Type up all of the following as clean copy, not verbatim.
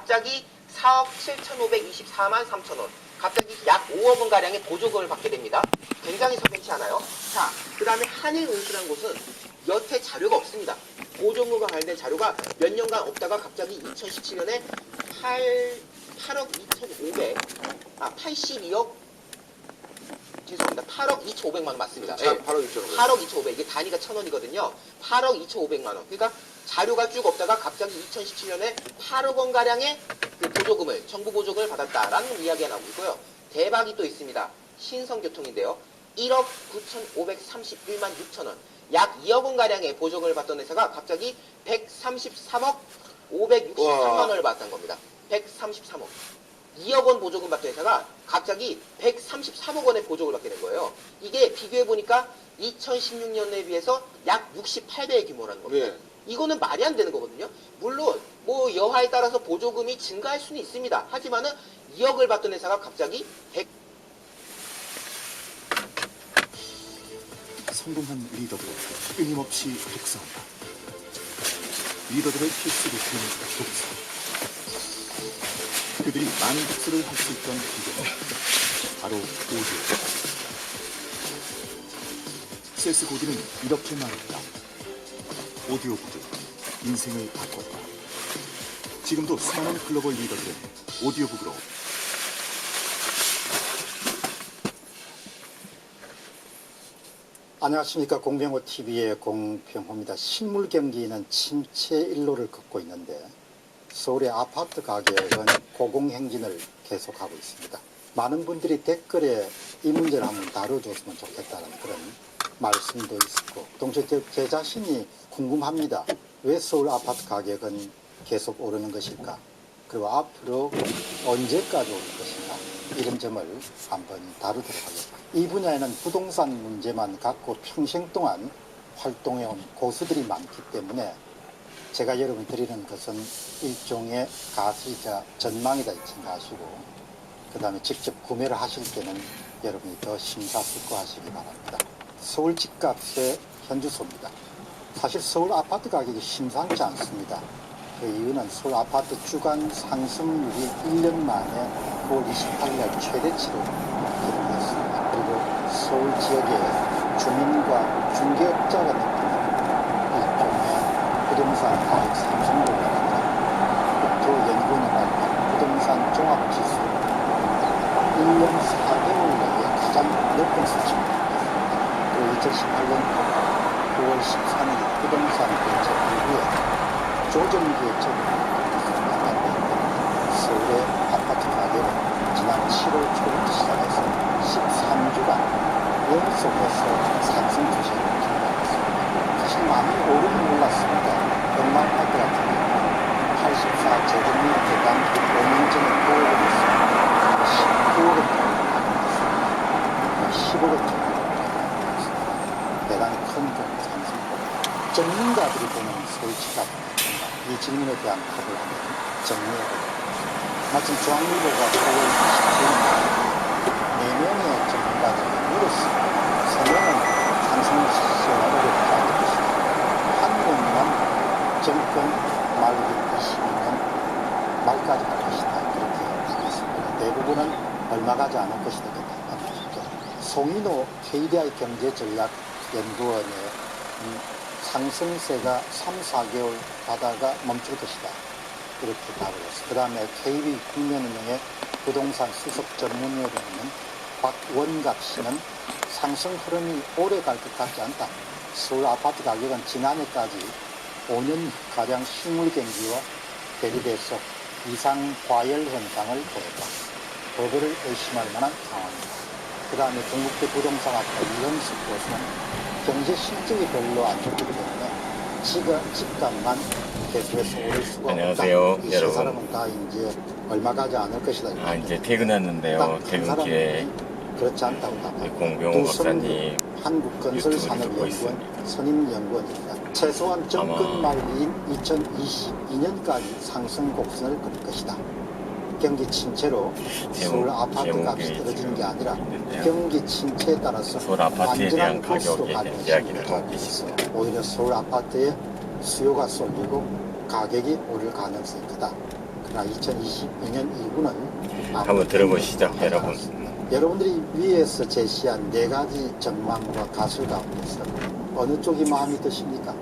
갑자기 4억 7,524만 3천원, 갑자기 약 5억 원가량의 보조금을 받게 됩니다. 굉장히 석연치 않아요. 자, 그 다음에 한일운수라는 곳은 여태 자료가 없습니다. 보조금과 관련된 자료가 몇 년간 없다가 갑자기 2017년에 8억 82억, 죄송합니다. 8억 2,500만 원 맞습니다. 자, 네. 8억 2,500. 8억 2,500. 이게 단위가 1,000원이거든요. 8억 2,500만 원. 그러니까 자료가 쭉 없다가 갑자기 2017년에 8억 원가량의 그 보조금을, 정부 보조금을 받았다라는 이야기가 나오고 있고요. 대박이 또 있습니다. 신성교통인데요. 1억 9,531만 6천 원. 약 2억 원가량의 보조금을 받던 회사가 갑자기 133억 563만 원을 받았다는 겁니다. 133억. 2억 원 보조금 받던 회사가 갑자기 133억 원의 보조금을 받게 된 거예요. 이게 비교해보니까 2016년에 비해서 약 68배의 규모라는 겁니다. 네. 이거는 말이 안 되는 거거든요. 물론 뭐 여하에 따라서 보조금이 증가할 수는 있습니다. 하지만은 2억을 받던 회사가 갑자기 100... 성공한 리더들을 끊임없이 독서한다. 리더들의 필수 루틴은 독서. 그들이 많은 독서를 할 수 있던 기계는 바로 오디오. 세스 고디는 이렇게 말했다. 오디오북은 인생을 바꿨다. 지금도 수많은 글로벌 리더들은 오디오북으로 안녕하십니까. 공병호TV의 공병호입니다. 식물 경기는 침체 일로를 걷고 있는데 서울의 아파트 가격은 고공행진을 계속하고 있습니다. 많은 분들이 댓글에 이 문제를 한번 다뤄줬으면 좋겠다는 그런 말씀도 있었고, 동시에 제 자신이 궁금합니다. 왜 서울 아파트 가격은 계속 오르는 것일까? 그리고 앞으로 언제까지 오를 것인가? 이런 점을 한번 다루도록 하겠습니다. 이 분야에는 부동산 문제만 갖고 평생 동안 활동해온 고수들이 많기 때문에 제가 여러분 드리는 것은 일종의 가설이자 전망이다 생각하시고, 그 다음에 직접 구매를 하실 때는 여러분이 더 심사숙고하시기 바랍니다. 서울 집값의 현주소입니다. 사실 서울 아파트 가격이 심상치 않습니다. 그 이유는 서울 아파트 주간 상승률이 1년 만에 9월 28일 최대치로 기록했습니다. 그리고 서울 지역의 주민과 중개업자가 느끼는 일종의 부동산 가격 상승률입니다. 국토연구원이 발표한 부동산 종합지수 1년 4개월 내에 가장 높은 수치입니다. 그리고 2018년 9월 13일 부동산 대책 이후에 조정기에 적용됐습니다. 서울의 아파트 가격은 지난 7월 초부터 시작해서 13주간 연속해서 상승 추세를 기록했습니다. 사실 많이 오르는 몰랐습니다. 얼마 아파트 같은 경우는 84제곱미터당 5년 전에 9억을 했습니다. 19억을 했습니다. 15억 정도 했습니다. 대단히 큰 상승폭. 전문가들이 보는 서울 집값, 이 질문에 대한 답을 한번 정리해보겠습니다. 마침 중앙일보가 9월 27일 4명의 전문가들에게 물었습니다. 3명은 상승을 시행하고 있지 않을 것이다. 한 명만 정권 말기 22년 말까지 할 것이다. 그렇게 답했습니다. 대부분은 얼마 가지 않을 것이다. 그렇게 답했죠. 송인호 KDI 경제전략연구원의 상승세가 3, 4개월 가다가 멈출 것이다. 이렇게 답을 했습니다. 그 다음에 KB 국민은행의 부동산 수석 전문위원으로 있는 박원갑 씨는 상승 흐름이 오래 갈 것 같지 않다. 서울 아파트 가격은 지난해까지 5년가량 식물 경기와 대립해서 이상 과열 현상을 보였다. 버블을 의심할 만한 상황이다. 그 다음에 동국대 부동산학과 이현숙 교수는 경제 실적이 별로 안 좋기 때문에 집값만 계속해서 오를 수가 안녕하세요, 없다. 이 여러분. 사람은 다 이제 얼마 가지 않을 것이다. 이제 퇴근했는데요. 퇴근길에 그렇지 않다고 답합니다. 공병호 박사님 한국건설산업연구원 선임연구원입니다. 최소한 정권 말기인 2022년까지 상승 곡선을 그릴 것이다. 경기 침체로 서울 아파트 값이 떨어지는 게 아니라 경기 침체에 따라서 서울 아파트에 대한 완전한 가격에 대한 이야기를 하고 계십니다. 오히려 서울 아파트의 수요가 쏠리고 가격이 오를 가능성이 크다. 그러나 2022년 이후는 한번 들어보시죠, 여러분. 여러분들이 위에서 제시한 네 가지 전망과 가설 가운데서 어느 쪽이 마음이 드십니까?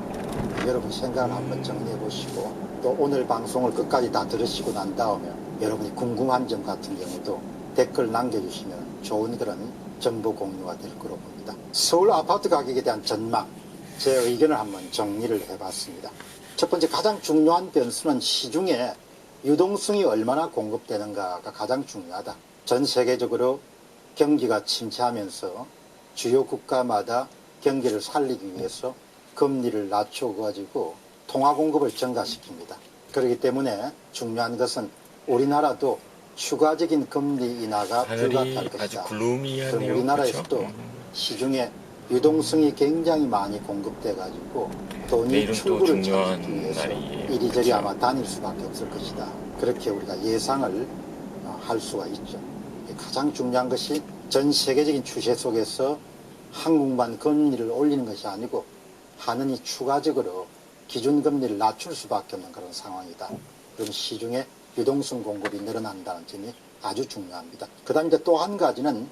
여러분 생각을 한번 정리해 보시고 또 오늘 방송을 끝까지 다 들으시고 난 다음에 여러분이 궁금한 점 같은 경우도 댓글 남겨주시면 좋은 그런 정보 공유가 될 거로 봅니다. 서울 아파트 가격에 대한 전망, 제 의견을 한번 정리를 해봤습니다. 첫 번째 가장 중요한 변수는 시중에 유동성이 얼마나 공급되는가가 가장 중요하다. 전 세계적으로 경기가 침체하면서 주요 국가마다 경기를 살리기 위해서 금리를 낮춰가지고 통화 공급을 증가시킵니다. 그렇기 때문에 중요한 것은 우리나라도 추가적인 금리 인하가 하늘이 불가피할 아주 것이다. 글루미하네요. 그럼 우리나라에서도 그렇죠? 시중에 유동성이 굉장히 많이 공급돼가지고 돈이 내일은 또 출구를 중요한 찾기 위해서 날이에요. 이리저리 그렇죠? 아마 다닐 수밖에 없을 것이다. 그렇게 우리가 예상을 할 수가 있죠. 가장 중요한 것이 전 세계적인 추세 속에서 한국만 금리를 올리는 것이 아니고 하느니 추가적으로 기준금리를 낮출 수밖에 없는 그런 상황이다. 그럼 시중에 유동성 공급이 늘어난다는 점이 아주 중요합니다. 그 다음에 또 한 가지는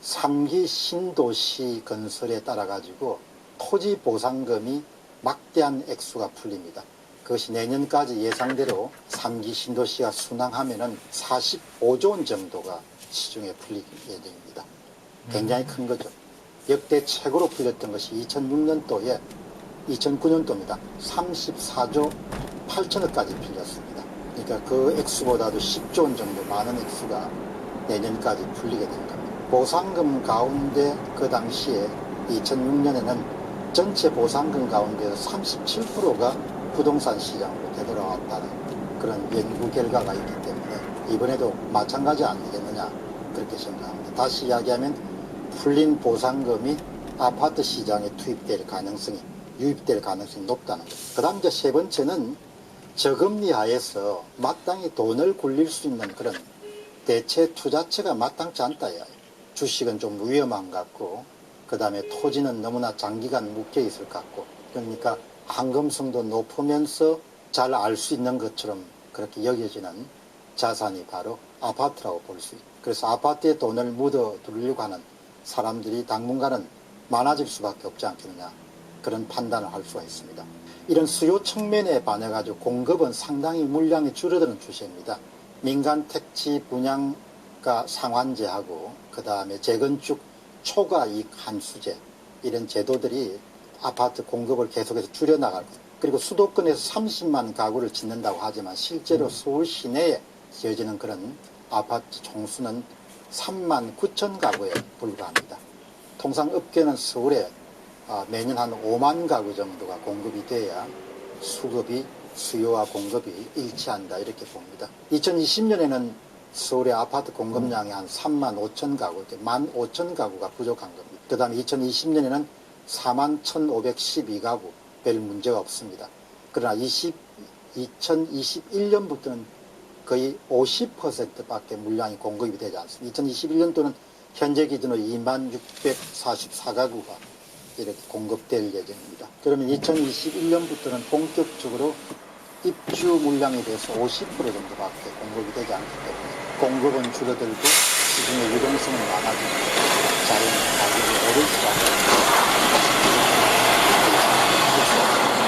3기 신도시 건설에 따라 가지고 토지 보상금이 막대한 액수가 풀립니다. 그것이 내년까지 예상대로 3기 신도시가 순항하면은 45조 원 정도가 시중에 풀릴 예정입니다. 굉장히 큰 거죠. 역대 최고로 풀렸던 것이 2006년도에 2009년도입니다. 34조 8천억까지 풀렸습니다. 그러니까 그 액수보다도 10조 원 정도 많은 액수가 내년까지 풀리게 될 겁니다. 보상금 가운데 그 당시에 2006년에는 전체 보상금 가운데서 37%가 부동산 시장으로 되돌아왔다는 그런 연구 결과가 있기 때문에 이번에도 마찬가지 아니겠느냐 그렇게 생각합니다. 다시 이야기하면 풀린 보상금이 아파트 시장에 유입될 가능성이 높다는 것. 그 다음 이제 세 번째는 저금리 하에서 마땅히 돈을 굴릴 수 있는 그런 대체 투자처가 마땅치 않다. 주식은 좀 위험한 것 같고 그 다음에 토지는 너무나 장기간 묶여 있을 것 같고 그러니까 황금성도 높으면서 잘 알 수 있는 것처럼 그렇게 여겨지는 자산이 바로 아파트라고 볼 수 있습니다. 그래서 아파트에 돈을 묻어두려고 하는 사람들이 당분간은 많아질 수밖에 없지 않겠느냐 그런 판단을 할 수가 있습니다. 이런 수요 측면에 반해가지고 공급은 상당히 물량이 줄어드는 추세입니다. 민간 택지 분양가 상환제하고 그 다음에 재건축 초과 이익 환수제 이런 제도들이 아파트 공급을 계속해서 줄여나갈 것. 그리고 수도권에서 30만 가구를 짓는다고 하지만 실제로 서울 시내에 지어지는 그런 아파트 총수는 3만 9천 가구에 불과합니다. 통상 업계는 서울에 매년 한 5만 가구 정도가 공급이 돼야 수요와 공급이 일치한다 이렇게 봅니다. 2020년에는 서울의 아파트 공급량이 한 3만 5천 가구, 1만 5천 가구가 부족한 겁니다. 그 다음에 2020년에는 4만 1,512가구 별 문제가 없습니다. 그러나 2021년부터는 거의 50%밖에 물량이 공급이 되지 않습니다. 2021년도는 현재 기준으로 2만 644가구가 이렇게 공급될 예정입니다. 그러면 2021년부터는 본격적으로 입주 물량에 대해서 50% 정도밖에 공급이 되지 않기 때문에 공급은 줄어들고 시중의 유동성은 많아지고 자연 가격이 오를 수밖에 없습니다.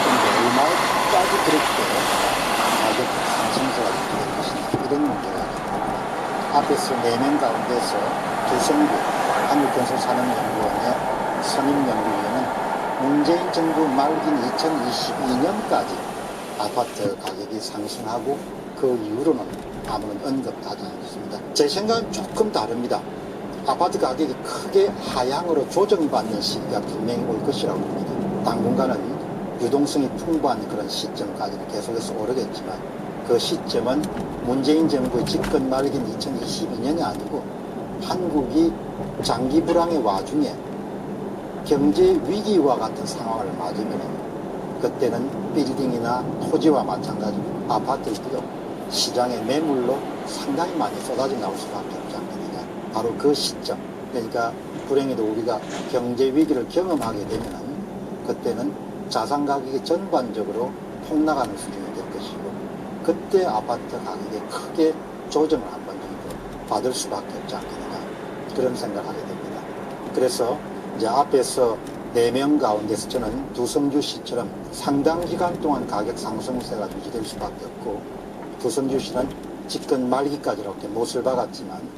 그런데 얼마까지 그렇게 가격 상승세가 될 것이냐 이런 문제가 있습니다. 앞에서 4명 가운데서 두성규 한국건설산업연구원의 선임연구위원은 문재인 정부 말긴 2022년까지 아파트 가격이 상승하고 그 이후로는 아무런 언급도 하지 않습니다. 제 생각은 조금 다릅니다. 아파트 가격이 크게 하향으로 조정받는 시기가 분명히 올 것이라고 봅니다. 당분간은 유동성이 풍부한 그런 시점까지는 계속해서 오르겠지만 그 시점은 문재인 정부의 집권 말긴 2022년이 아니고 한국이 장기 불황의 와중에 경제 위기와 같은 상황을 맞으면 그때는 빌딩이나 토지와 마찬가지로 아파트들도 시장의 매물로 상당히 많이 쏟아져 나올 수밖에 없지 않겠느냐. 바로 그 시점. 그러니까 불행히도 우리가 경제 위기를 경험하게 되면은 그때는 자산 가격이 전반적으로 폭락하는 수준이 될 것이고 그때 아파트 가격이 크게 조정을 한 번 정도 받을 수밖에 없지 않겠느냐 그런 생각을 하게 됩니다. 그래서 이제 앞에서 4명 가운데서 저는 두성주 씨처럼 상당 기간 동안 가격 상승세가 유지될 수밖에 없고 두성주 씨는 집권 말기까지 이렇게 못을 박았지만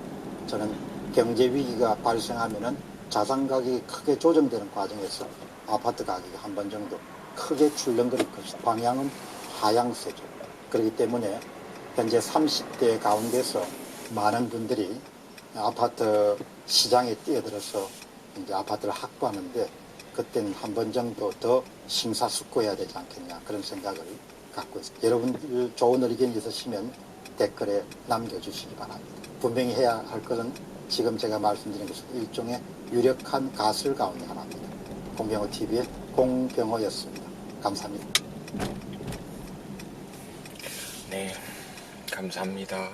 저는 경제 위기가 발생하면은 자산 가격이 크게 조정되는 과정에서 아파트 가격이 한 번 정도 크게 출렁거릴 것이다. 방향은 하향세죠. 그렇기 때문에 현재 30대 가운데서 많은 분들이 아파트 시장에 뛰어들어서 이제 아파트를 확보하는데 그때는 한 번 정도 더 심사숙고해야 되지 않겠냐 그런 생각을 갖고 있습니다. 여러분들 좋은 의견이 있으시면 댓글에 남겨주시기 바랍니다. 분명히 해야 할 것은 지금 제가 말씀드린 것은 일종의 유력한 가설 가운데 하나입니다. 공병호TV의 공병호였습니다. 감사합니다. 네, 감사합니다.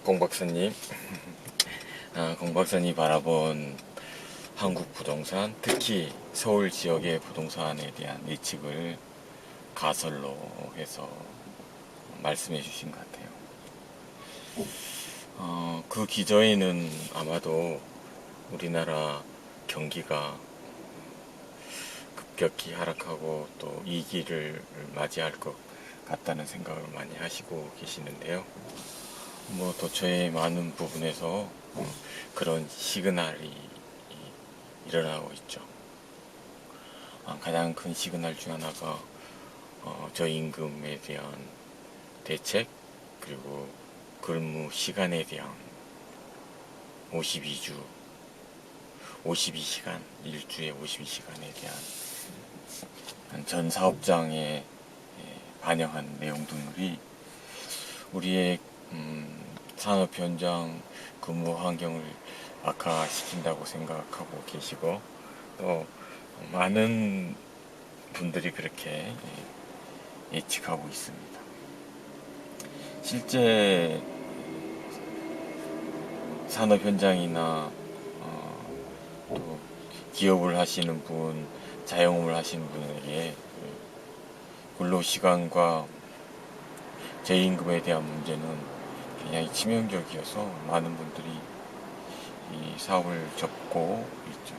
공 박사님. 공 박사님 바라본 한국 부동산, 특히 서울 지역의 부동산에 대한 예측을 가설로 해서 말씀해 주신 것 같아요. 그 기저에는 아마도 우리나라 경기가 급격히 하락하고 또 위기를 맞이할 것 같다는 생각을 많이 하시고 계시는데요. 뭐 도처의 많은 부분에서 그런 시그널이 일어나고 있죠. 가장 큰 시그널 중 하나가 저임금에 대한 대책, 그리고 근무 시간에 대한 52시간, 일주에 52시간에 대한 전 사업장에 반영한 내용 등이 우리의 산업 현장 근무 환경을 악화시킨다고 생각하고 계시고 또 많은 분들이 그렇게 예측하고 있습니다. 실제 산업 현장이나 또 기업을 하시는 분, 자영업을 하시는 분에게 근로시간과 저임금에 대한 문제는 굉장히 치명적이어서 많은 분들이 이 사업을 접고 있죠.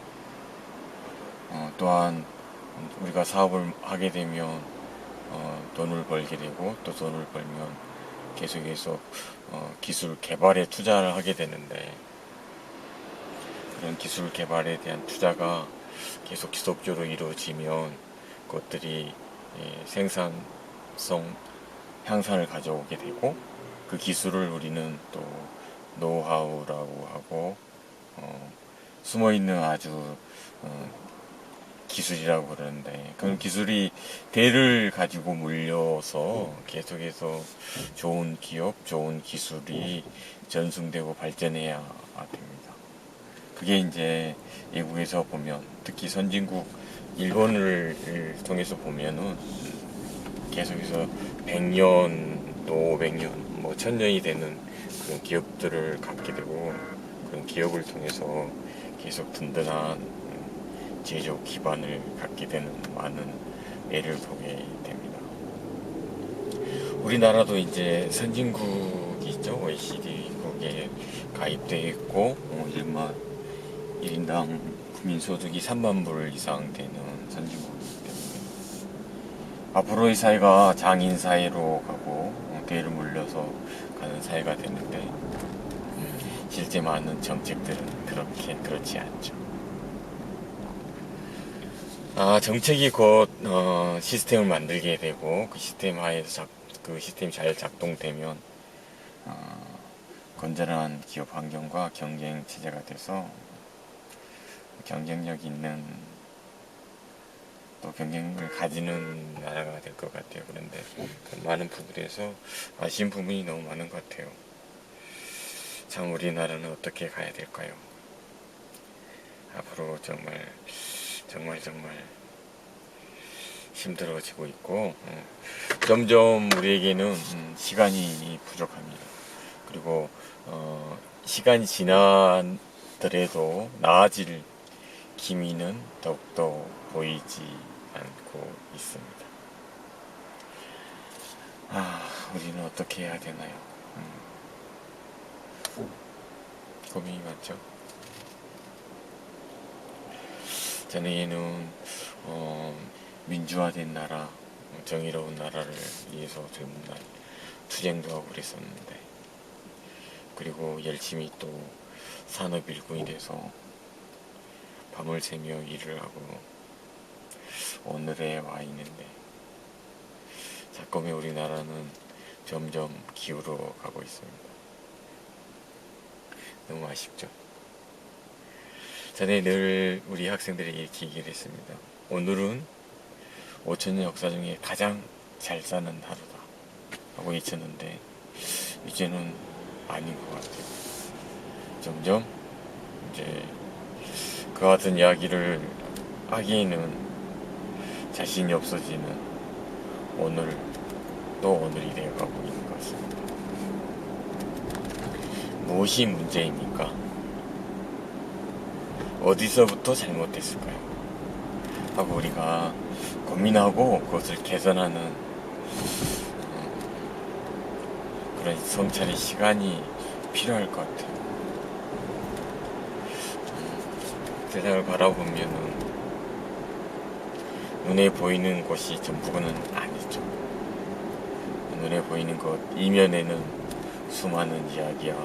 또한 우리가 사업을 하게 되면 돈을 벌게 되고 또 돈을 벌면 계속해서 기술 개발에 투자를 하게 되는데 그런 기술 개발에 대한 투자가 계속 지속적으로 이루어지면 그것들이 생산성 향상을 가져오게 되고 그 기술을 우리는 또 노하우라고 하고 숨어있는 아주 기술이라고 그러는데 그런 기술이 대를 가지고 물려서 계속해서 좋은 기업, 좋은 기술이 전승되고 발전해야 됩니다. 그게 이제 외국에서 보면 특히 선진국 일본을 통해서 보면은 계속해서 100년 또 500년 뭐 1000년이 되는 그런 기업들을 갖게 되고 그런 기업을 통해서 계속 든든한 제조 기반을 갖게 되는 많은 예를 보게 됩니다. 우리나라도 이제 선진국이죠. OECD국에 가입되어 있고 1인당 국민소득이 3만 불 이상 되는 선진국이기 때문에 앞으로의 사회가 장인 사회로 가고 대를 물려서 가는 사회가 되는데 실제 많은 정책들은 그렇지 않죠. 정책이 곧 시스템을 만들게 되고 그 시스템 하에서 그 시스템이 잘 작동되면 건전한 기업 환경과 경쟁 체제가 돼서 경쟁력 있는 또 경쟁을 가지는 나라가 될 것 같아요. 그런데 많은 부분에서 아쉬운 부분이 너무 많은 것 같아요. 참 우리나라는 어떻게 가야 될까요? 앞으로 정말 힘들어지고 있고 점점 우리에게는 시간이 부족합니다. 그리고 시간이 지나더라도 나아질 기미는 더욱더 보이지 않고 있습니다. 우리는 어떻게 해야 되나요? 고민이 많죠. 전에는 민주화된 나라, 정의로운 나라를 위해서 젊은 날 투쟁도 하고 그랬었는데, 그리고 열심히 또 산업 일꾼이 돼서 밤을 새며 일을 하고 오늘에 와 있는데, 작금의 우리나라는 점점 기울어 가고 있습니다. 너무 아쉽죠. 전에 늘 우리 학생들에게 이렇게 얘기를 했습니다. 오늘은 5천년 역사 중에 가장 잘 사는 하루다 하고 외쳤는데, 이제는 아닌 것 같아요. 점점 이제 그 같은 이야기를 하기에는 자신이 없어지는 오늘, 또 오늘이 되어가고 있는 것 같습니다. 무엇이 문제입니까? 어디서부터 잘못됐을까요? 하고 우리가 고민하고 그것을 개선하는 그런 성찰의 시간이 필요할 것 같아요. 세상을 바라보면은 눈에 보이는 것이 전부는 아니죠. 눈에 보이는 것 이면에는 수많은 이야기와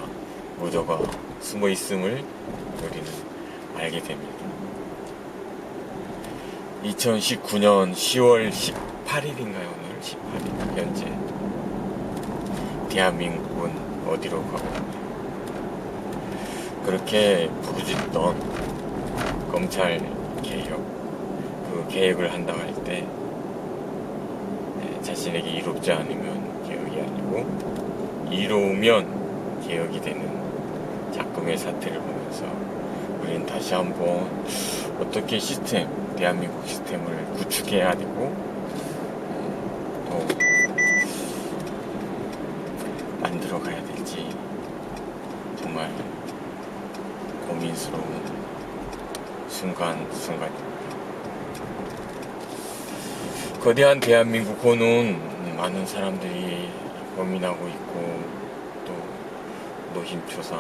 무도가 숨어 있음을 우리는 알게 됩니다. 2019년 10월 18일인가요? 오늘 18일 현재 대한민국은 어디로 가고 있나요? 그렇게 부르짖던 검찰 개혁, 그 계획을 한다고 할 때 자신에게 이롭지 않으면 개혁이 아니고 이로우면 개혁이 되는 작금의 사태를 보면서 우리는 다시 한번 어떻게 대한민국 시스템을 구축해야 되고 또 만들어 가야 될지 정말 고민스러운 순간입니다. 거대한 대한민국 호는 많은 사람들이 고민하고 있고, 또 노심초사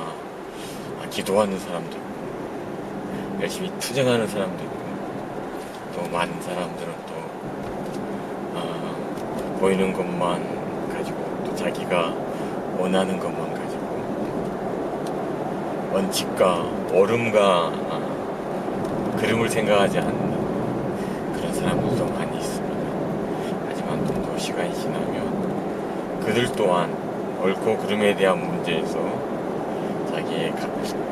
기도하는 사람도 있고, 열심히 투쟁하는 사람도 있고, 또 많은 사람들은 또 보이는 것만 가지고, 또 자기가 원하는 것만 가지고 원칙과 옳음과 그름을 생각하지 않는 그런 사람들도 많이 있습니다. 하지만 좀 더 시간이 지나면 그들 또한 옳고 그름에 대한 문제에서 자기의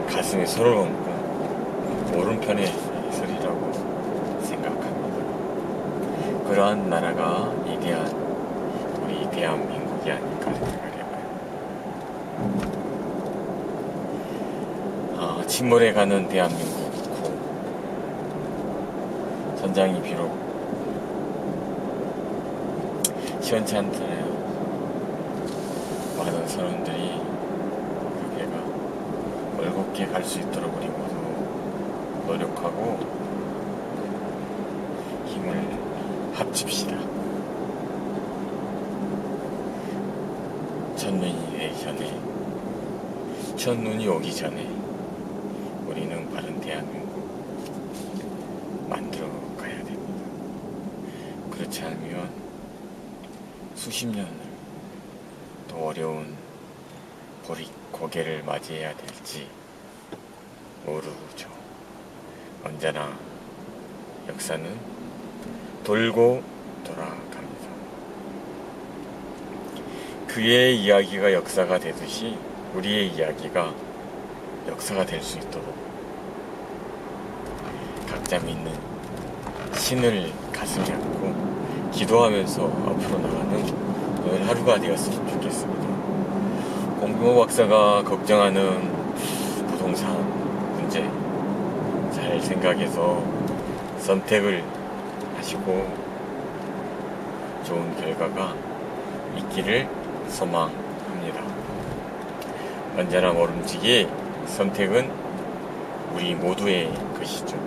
가슴에 손을 얹고 옳은 편에 서리라고 생각합니다. 그러한 나라가 위대한 우리 대한민국이 아닐까 생각을 해봐요. 침몰해가는 대한민국 후 전장이 비록 시원치 않잖아요. 많은 사람들이 그 배가 멀겋게 갈 수 있도록 우리 모두 노력하고 힘을 합칩시다. 첫눈이 오기 전에 우리는 바른 대한민국 만들어 가야 됩니다. 그렇지 않으면 수십 년을 더 어려운 고개를 맞이해야 될지 모르죠. 언제나 역사는 돌고 돌아갑니다. 그의 이야기가 역사가 되듯이 우리의 이야기가 역사가 될 수 있도록 각자 믿는 신을 가슴에 안고 기도하면서 앞으로 나가는 오늘 하루가 되었으면 좋겠습니다. 공병호 박사가 걱정하는 부동산 문제 잘 생각해서 선택을 하시고 좋은 결과가 있기를 소망합니다. 언제나 모름지기 선택은 우리 모두의 것이죠.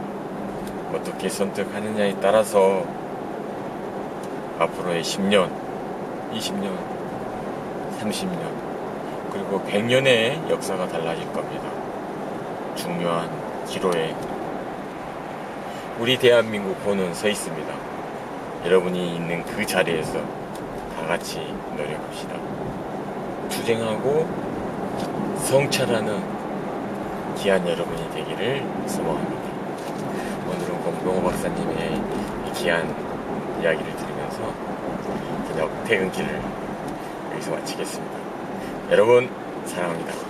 어떻게 선택하느냐에 따라서 앞으로의 10년, 20년 30년, 그리고 100년의 역사가 달라질 겁니다. 중요한 기로에 우리 대한민국 호는 서 있습니다. 여러분이 있는 그 자리에서 다 같이 노력합시다. 투쟁하고 성찰하는 귀한 여러분이 되기를 소망합니다. 오늘은 공병호 박사님의 이 귀한 이야기를 들으면서 저녁 퇴근길을 여기서 마치겠습니다. 여러분 사랑합니다.